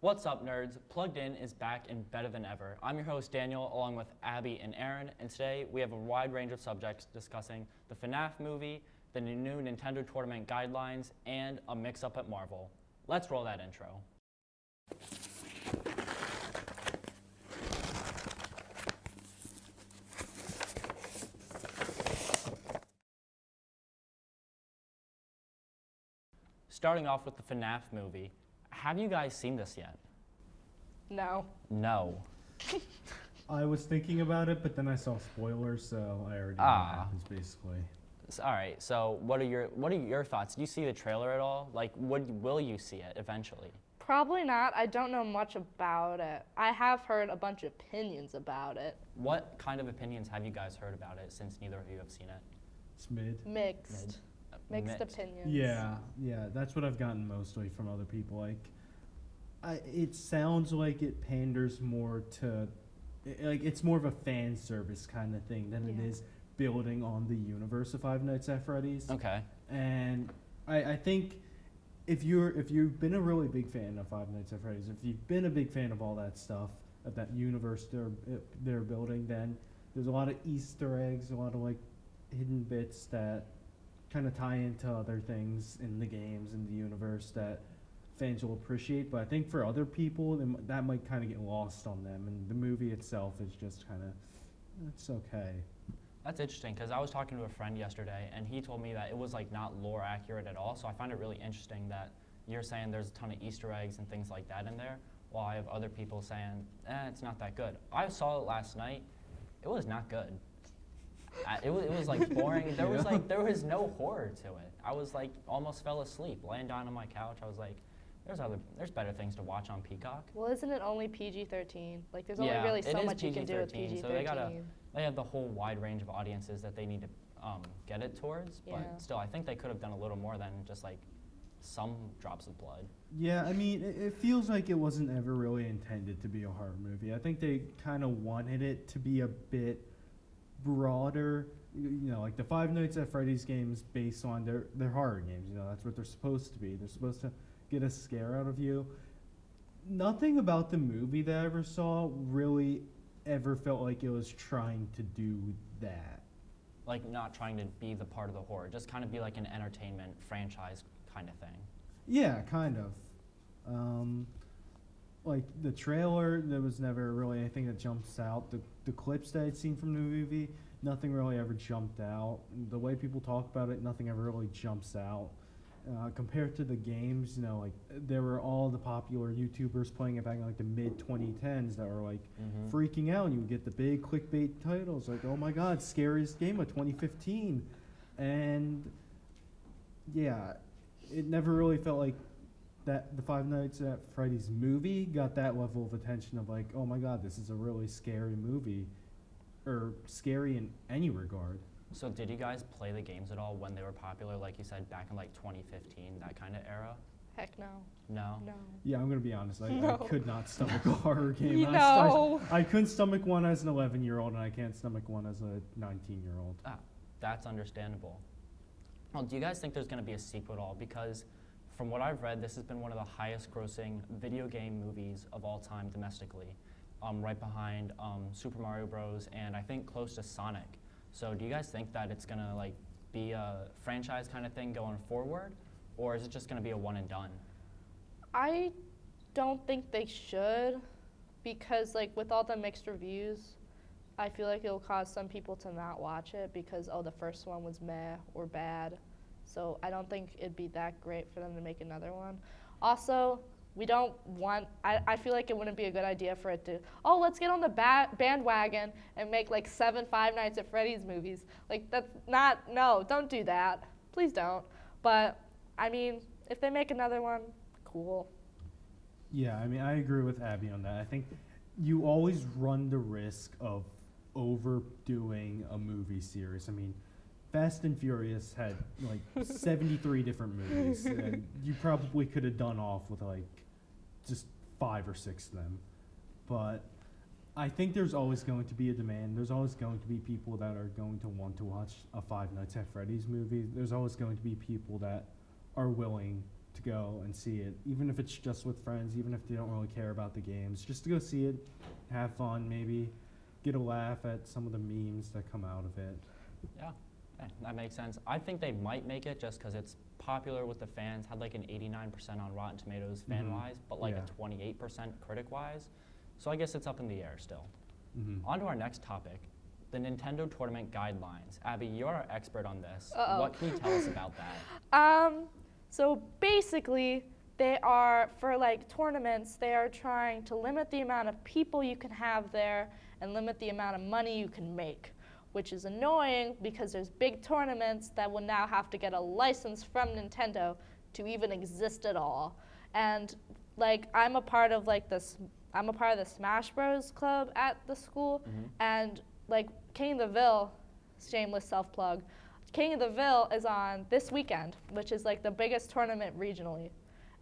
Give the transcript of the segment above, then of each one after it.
What's up, nerds? Plugged In is back and better than ever. I'm your host, Daniel, along with Abby and Aaron, and today we have a wide range of subjects discussing the FNAF movie, the new Nintendo Tournament guidelines, and a mix-up at Marvel. Let's roll that intro. Starting off with the FNAF movie, have you guys seen this yet? No. No. I was thinking about it, but then I saw spoilers, so I already know what happens, basically. All right. So, what are your thoughts? Did you see the trailer at all? Like, will you see it eventually? Probably not. I don't know much about it. I have heard a bunch of opinions about it. What kind of opinions have you guys heard about it since neither of you have seen it? It's mid. Mixed. Mixed opinions. Yeah, that's what I've gotten mostly from other people. Like, it sounds like it panders more to, like, it's more of a fan service kind of thing than it is building on the universe of Five Nights at Freddy's. Okay. And I think if you've been a really big fan of Five Nights at Freddy's, if you've been a big fan of all that stuff, of that universe they're building, then there's a lot of Easter eggs, a lot of like hidden bits that kind of tie into other things in the games and the universe that fans will appreciate. But I think for other people, that might kind of get lost on them, and the movie itself is just kind of, it's okay. That's interesting, because I was talking to a friend yesterday, and he told me that it was like not lore accurate at all. So I find it really interesting that you're saying there's a ton of Easter eggs and things like that in there, while I have other people saying, it's not that good. I saw it last night. It was not good. It was like boring. There was no horror to it. I was like almost fell asleep laying down on my couch. I was like, there's better things to watch on Peacock. Well, isn't it only PG-13? Like, there's only really so much you can do with PG-13. So they have the whole wide range of audiences that they need to get it towards. Yeah. But still, I think they could have done a little more than just like some drops of blood. Yeah, I mean, it feels like it wasn't ever really intended to be a horror movie. I think they kind of wanted it to be a bit broader, you know, like the Five Nights at Freddy's games based on their horror games. You know, that's what they're supposed to be. They're supposed to get a scare out of you. Nothing about the movie that I ever saw really ever felt like it was trying to do that. Like not trying to be the part of the horror, just kind of be like an entertainment franchise kind of thing. Yeah, kind of. Like the trailer, there was never really anything that jumps out. The clips that I'd seen from the movie, nothing really ever jumped out. The way people talk about it, nothing ever really jumps out. Compared to the games, you know, like there were all the popular YouTubers playing it back in like the mid-2010s that were like freaking out. You would get the big clickbait titles like, oh my god, scariest game of 2015. And yeah, it never really felt like that the Five Nights at Freddy's movie got that level of attention of like, oh my god, this is a really scary movie, or scary in any regard. So did you guys play the games at all when they were popular, like you said, back in like 2015, that kind of era? Heck no. No? No. Yeah, I'm going to be honest. I could not stomach a No. horror game. No. I couldn't stomach one as an 11-year-old, and I can't stomach one as a 19-year-old. Ah, that's understandable. Well, do you guys think there's going to be a sequel at all? Because from what I've read, this has been one of the highest grossing video game movies of all time domestically, right behind Super Mario Bros. And I think close to Sonic. So do you guys think that it's going to like be a franchise kind of thing going forward? Or is it just going to be a one and done? I don't think they should, because like with all the mixed reviews, I feel like it'll cause some people to not watch it because, oh, the first one was meh or bad. So I don't think it'd be that great for them to make another one. Also, I feel like it wouldn't be a good idea for it to, oh, let's get on the bandwagon and make like 7 Five Nights at Freddy's movies. Like, that's not, no, don't do that. Please don't. But, I mean, if they make another one, cool. Yeah, I mean, I agree with Abby on that. I think you always run the risk of overdoing a movie series. I mean, Fast and Furious had like 73 different movies, and you probably could have done off with like just 5 or 6 of them. But I think there's always going to be a demand. There's always going to be people that are going to want to watch a Five Nights at Freddy's movie. There's always going to be people that are willing to go and see it, even if it's just with friends, even if they don't really care about the games, just to go see it, have fun, maybe get a laugh at some of the memes that come out of it. Yeah, that makes sense. I think they might make it just because it's popular with the fans, had like an 89% on Rotten Tomatoes fan-wise, but like a 28% critic-wise. So I guess it's up in the air still. On to our next topic, the Nintendo Tournament Guidelines. Abby, you're our expert on this. What can you tell us about that? So basically, they are, for like tournaments, they are trying to limit the amount of people you can have there and limit the amount of money you can make, which is annoying because there's big tournaments that will now have to get a license from Nintendo to even exist at all. And like I'm a part of the Smash Bros club at the school, and like King of the Ville, shameless self-plug, King of the Ville is on this weekend, which is like the biggest tournament regionally.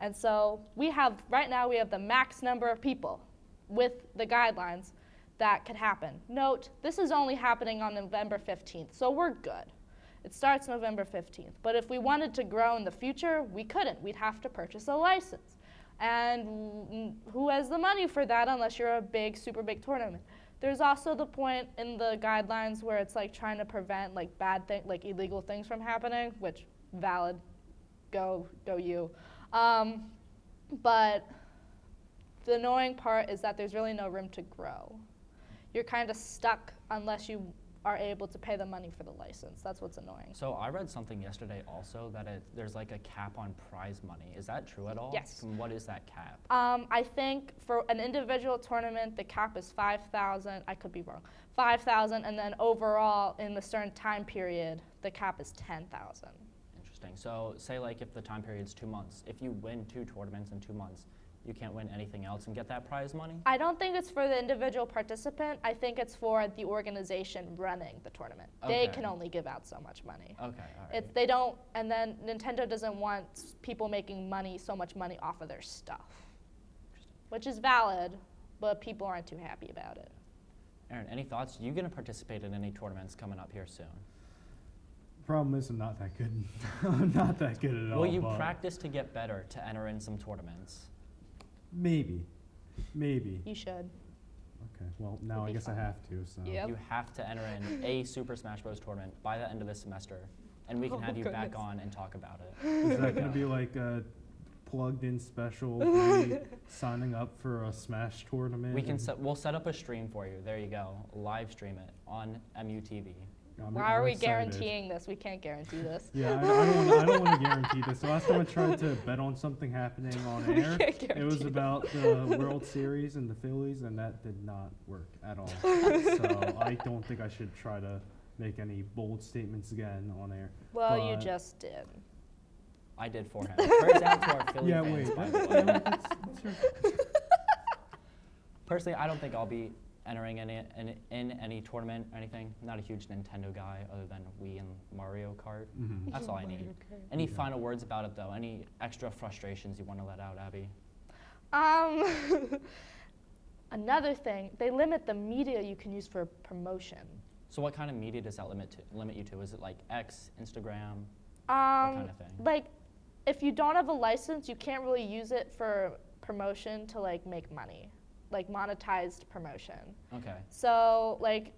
And so right now we have the max number of people with the guidelines that could happen. Note, this is only happening on November 15th, so we're good. It starts November 15th. But if we wanted to grow in the future, we couldn't. We'd have to purchase a license. And who has the money for that unless you're a big, super big tournament? There's also the point in the guidelines where it's like trying to prevent like like illegal things from happening, which valid, go you. But the annoying part is that there's really no room to grow. You're kind of stuck unless you are able to pay the money for the license. That's what's annoying. So I read something yesterday also that there's like a cap on prize money. Is that true at all? Yes. And what is that cap? I think for an individual tournament, the cap is 5,000. I could be wrong. 5,000, and then overall in the certain time period, the cap is 10,000. Interesting. So say like if the time period's 2 months, if you win 2 tournaments in 2 months, you can't win anything else and get that prize money? I don't think it's for the individual participant. I think it's for the organization running the tournament. They can only give out so much money. Okay, all right. And then Nintendo doesn't want people making so much money off of their stuff, which is valid, but people aren't too happy about it. Aaron, any thoughts? You going to participate in any tournaments coming up here soon? Problem is I'm not that good. I'm not that good at all. Will you practice to get better to enter in some tournaments? Maybe. You should. Okay, well, now I guess I have to, so. Yep. You have to enter in a Super Smash Bros. Tournament by the end of this semester, and we can have you back on and talk about it. Is that going to be like a plugged-in special, me signing up for a Smash tournament? We'll set up a stream for you. There you go. Live stream it on MUTV. Why are we guaranteeing this? We can't guarantee this. Yeah, I don't want to guarantee this. The last time I tried to bet on something happening on air, it was about the World Series and the Phillies, and that did not work at all. So I don't think I should try to make any bold statements again on air. Well, you just did. I did for him. Turns out to our Philly fans, by the way. Personally, I don't think I'll be entering in any tournament or anything. I'm not a huge Nintendo guy other than Wii and Mario Kart. That's all I need. Any final words about it though? Any extra frustrations you want to let out, Abby? Another thing, they limit the media you can use for promotion. So what kind of media does that limit you to? Is it like X, Instagram, what kind of thing? Like, if you don't have a license, you can't really use it for promotion to like make money. Like monetized promotion. Okay. So like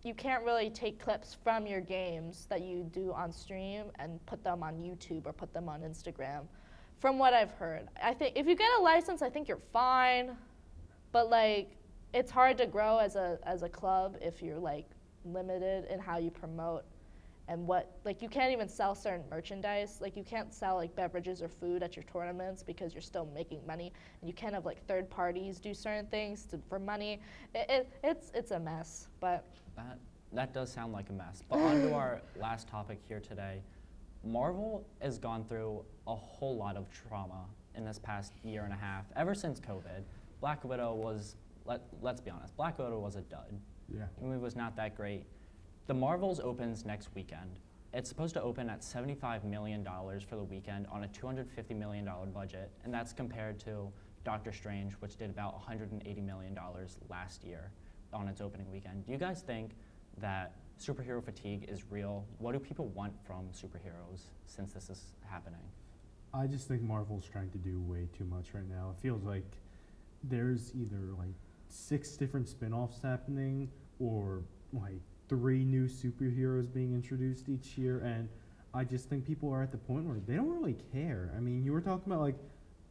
you can't really take clips from your games that you do on stream and put them on YouTube or put them on Instagram. From what I've heard, I think if you get a license, I think you're fine. But like it's hard to grow as a club if you're like limited in how you promote and you can't even sell certain merchandise. Like you can't sell like beverages or food at your tournaments because you're still making money, and you can't have like third parties do certain things for money. It's a mess, but that does sound like a mess. But on to our last topic here today. Marvel has gone through a whole lot of trauma in this past year and a half. Ever since COVID, Black Widow was, let's be honest, Black Widow was a dud. Yeah. The movie was not that great. The Marvels opens next weekend. It's supposed to open at $75 million for the weekend on a $250 million budget, and that's compared to Doctor Strange, which did about $180 million last year on its opening weekend. Do you guys think that superhero fatigue is real? What do people want from superheroes since this is happening? I just think Marvel's trying to do way too much right now. It feels like there's either like 6 different spin-offs happening or like 3 new superheroes being introduced each year, and I just think people are at the point where they don't really care. I mean, you were talking about like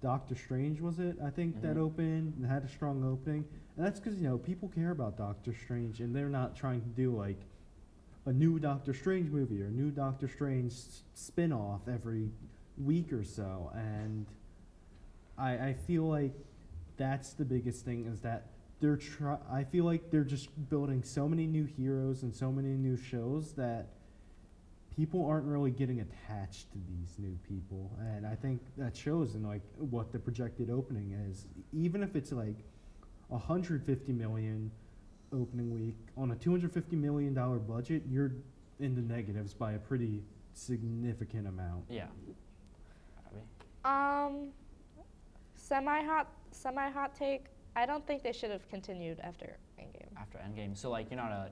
Doctor Strange, was it? I think that opened and had a strong opening, and that's because people care about Doctor Strange, and they're not trying to do like a new Doctor Strange movie or a new Doctor Strange spin-off every week or so, and I feel like that's the biggest thing is that I feel like they're just building so many new heroes and so many new shows that people aren't really getting attached to these new people, and I think that shows in like what the projected opening is. Even if it's like 150 million opening week on a $250 million budget, you're in the negatives by a pretty significant amount. Yeah. Abby? Semi-hot take. I don't think they should have continued after Endgame. After Endgame. So, like, you're not a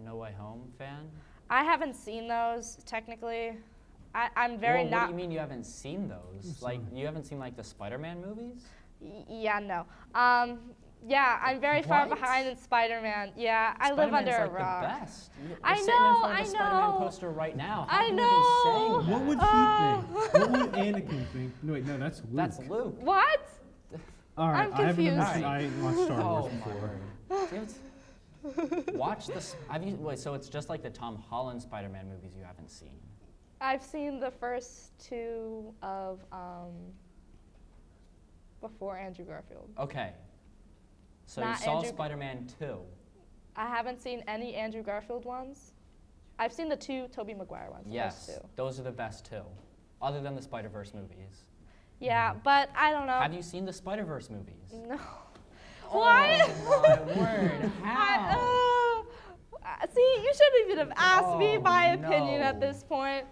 No Way Home fan? I haven't seen those, technically. I'm very What not... do you mean you haven't seen those? Like, you haven't seen, like, the Spider-Man movies? Yeah, no. Yeah, I'm very far What? behind in Spider-Man. Yeah, I live under a like rock. The best. You're I sitting know, in front of I a Spider-Man know. poster right now. I How can know. you be saying What would that? he think? What would Anakin think? No, wait, no, that's Luke. That's Luke. What? All right, I'm I haven't confused. understood. I ain't watched Star Wars Oh, my before. word. Watch this. Wait, so it's just like the Tom Holland Spider-Man movies you haven't seen? I've seen the first 2 of before Andrew Garfield. Okay. So Not you saw Andrew- Spider-Man 2. I haven't seen any Andrew Garfield ones. I've seen the 2 Tobey Maguire ones. Yes, Those 2. those are the best 2, other than the Spider-Verse movies. Yeah, but I don't know. Have you seen the Spider-Verse movies? No. What? Oh my word! How? See, you shouldn't even have asked me Oh, my opinion at no. this point.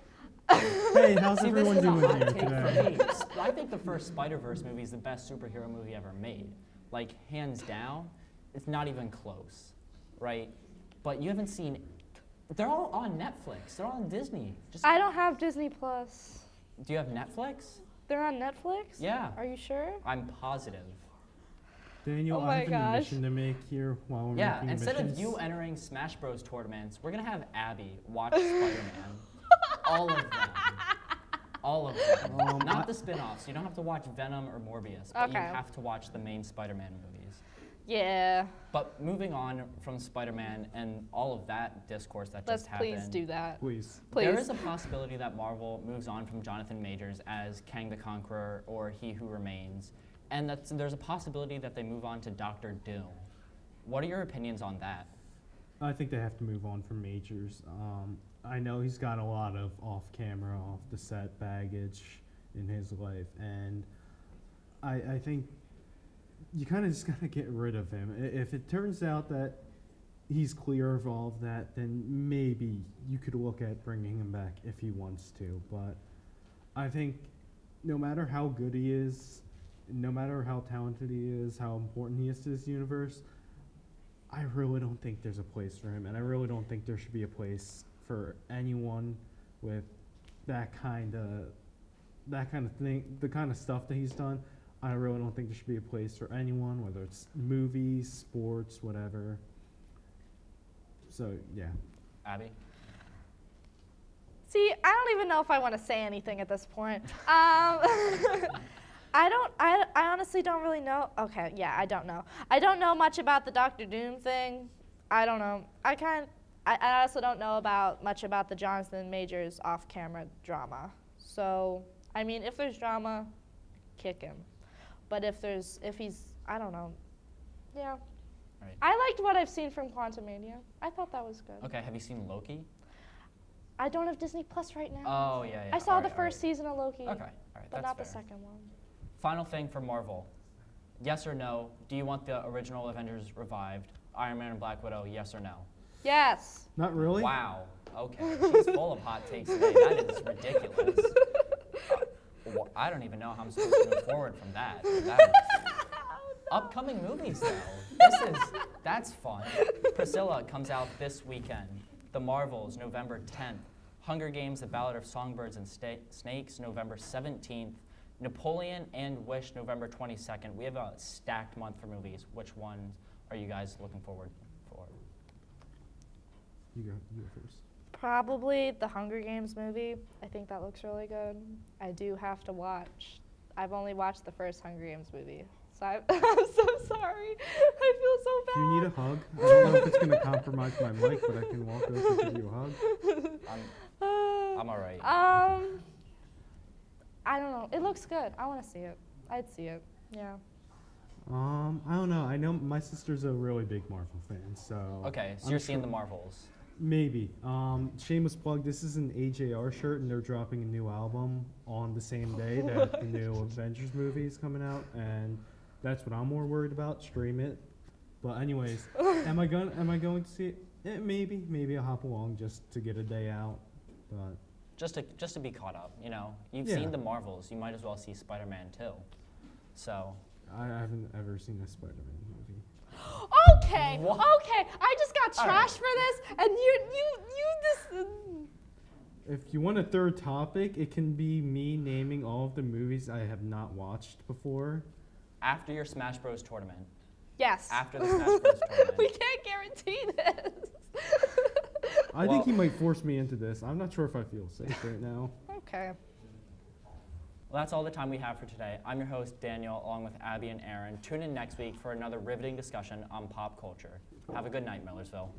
Hey, how's See, this everyone is a doing hot here take today? for me. I think the first Spider-Verse movie is the best superhero movie ever made. Like, hands down. It's not even close, right? But you haven't seen... They're all on Netflix. They're all on Disney. Just, I don't have Disney Plus. do you have Netflix? They're on Netflix? Yeah. Are you sure? I'm positive. Daniel, Oh I my have an gosh. admission to make here while we're Yeah, making instead of admissions. you entering Smash Bros. Tournaments, we're going to have Abby watch Spider-Man. All of them. All of them. Not the spin-offs. You don't have to watch Venom or Morbius, but you Okay. have to watch the main Spider-Man movies. Yeah. But moving on from Spider-Man and all of that discourse that Let's just happened. please do that. Please. Please. There is a possibility that Marvel moves on from Jonathan Majors as Kang the Conqueror or He Who Remains, and there's a possibility that they move on to Doctor Doom. What are your opinions on that? I think they have to move on from Majors. I know he's got a lot of off-camera, off-the-set baggage in his life, and I think you kind of just got to get rid of him. If it turns out that he's clear of all of that, then maybe you could look at bringing him back if he wants to. But I think no matter how good he is, no matter how talented he is, how important he is to this universe, I really don't think there's a place for him, and I really don't think there should be a place for anyone with that kind of thing, the kind of stuff that he's done. I really don't think there should be a place for anyone, whether it's movies, sports, whatever. So yeah. Abby? See, I don't even know if I want to say anything at this point. I honestly don't really know. Okay, yeah, I don't know. I don't know much about the Doctor Doom thing. I don't know. I also don't know much about the Jonathan Majors off-camera drama. So, I mean, if there's drama, kick him. But if he's, I don't know. Yeah. Right. I liked what I've seen from Quantumania. I thought that was good. Okay, have you seen Loki? I don't have Disney Plus right now. Oh, yeah. I saw the Alright, first season of Loki. Okay, all right, But that's not fair. the second one. Final thing for Marvel. Yes or no, do you want the original Avengers revived? Iron Man and Black Widow, yes or no? Yes. Not really. Wow. Okay. She's full of hot takes today. That is ridiculous. Well, I don't even know how I'm supposed to move forward from that. Upcoming movies, though. That's fun. Priscilla comes out this weekend. The Marvels, November 10th. Hunger Games, The Ballad of Songbirds and Snakes, November 17th. Napoleon and Wish, November 22nd. We have a stacked month for movies. Which ones are you guys looking forward for? You go first. Probably the Hunger Games movie. I think that looks really good. I do have to watch. I've only watched the first Hunger Games movie, so I'm so sorry. I feel so bad. Do you need a hug? I don't know if it's gonna compromise my mic, but I can walk over to give you a hug. I'm all right. I don't know. It looks good. I want to see it. I'd see it. Yeah. I don't know. I know my sister's a really big Marvel fan, so. Okay, so I'm you're seeing sure- the Marvels. Maybe. Shameless plug. This is an AJR shirt, and they're dropping a new album on the same day that the new Avengers movie is coming out, and that's what I'm more worried about. Stream it. But anyways, am I going to see it? Maybe I'll hop along just to get a day out. But Just to be caught up, you know. You've Yeah. seen the Marvels. You might as well see Spider-Man too. So. I haven't ever seen a Spider-Man movie. Okay. What? Okay. I just got All trashed for this, and you this. If you want a third topic, it can be me naming all of the movies I have not watched before. After your Smash Bros. Tournament. Yes. After the Smash Bros. Tournament. We can't guarantee this. I Well- think he might force me into this. I'm not sure if I feel safe right now. Okay. Well, that's all the time we have for today. I'm your host, Daniel, along with Abby and Aaron. Tune in next week for another riveting discussion on pop culture. Have a good night, Millersville.